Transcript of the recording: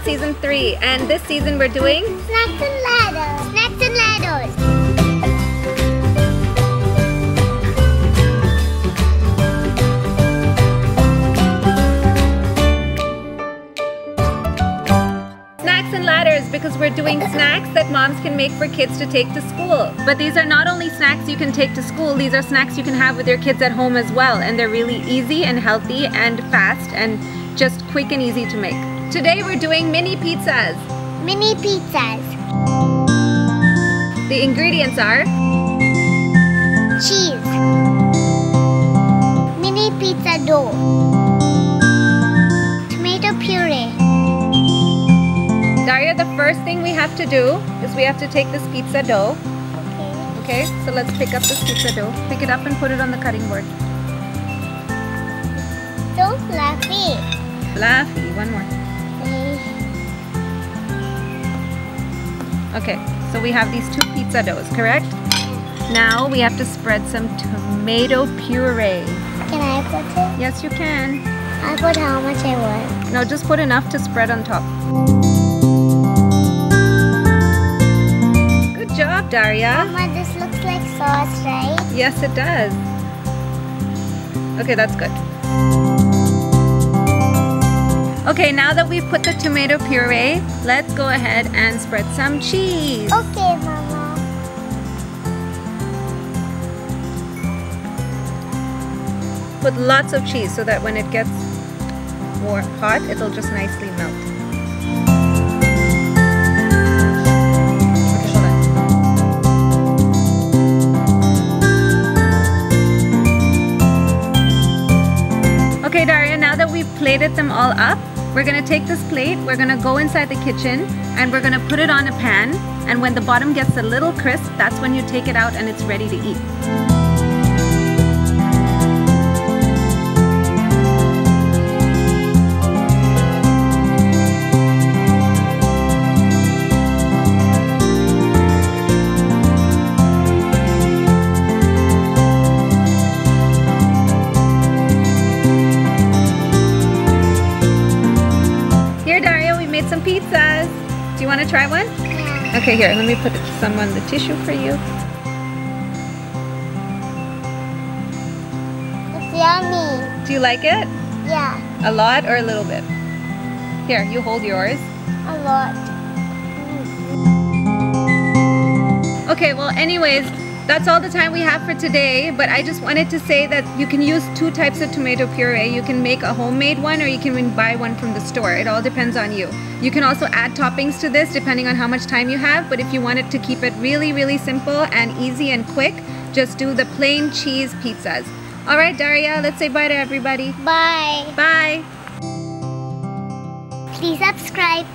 Out Season 3, and this season we're doing Snacks and ladders. Snacks and ladders. Snacks and ladders because we're doing snacks that moms can make for kids to take to school. But these are not only snacks you can take to school, these are snacks you can have with your kids at home as well, and they're really easy and healthy and fast and just quick and easy to make. Today we're doing mini pizzas. Mini pizzas. The ingredients are Cheese. Mini pizza dough. Tomato puree. Daria, the first thing we have to do is we have to take this pizza dough. Okay. Okay, so let's pick up this pizza dough. Pick it up and put it on the cutting board. So fluffy. Fluffy, one more. Okay, so we have these 2 pizza doughs, correct? Now we have to spread some tomato puree. Can I put it? Yes, you can. I put how much I want. No, just put enough to spread on top. Good job, Daria. Mama, this looks like sauce, right? Yes, it does. Okay, that's good. Okay, now that we've put the tomato puree, let's go ahead and spread some cheese. Okay, Mama. Put lots of cheese so that when it gets more hot, it'll just nicely melt. Okay, hold on. Okay, Daria, now that we've plated them all up, we're gonna take this plate, we're gonna go inside the kitchen, and we're gonna put it on a pan, and when the bottom gets a little crisp, that's when you take it out and it's ready to eat. Made some pizzas. Do you want to try one? Yeah. Okay, here, let me put some on the tissue for you. It's yummy. Do you like it? Yeah, A lot or a little bit? Here, you hold yours. a lot. Okay, well anyways, that's all the time we have for today, but I just wanted to say that you can use 2 types of tomato puree. You can make a homemade one or you can buy one from the store. It all depends on you. You can also add toppings to this depending on how much time you have, but if you wanted to keep it really, really simple and easy and quick, just do the plain cheese pizzas. All right, Daria, let's say bye to everybody. Bye. Bye. Please subscribe.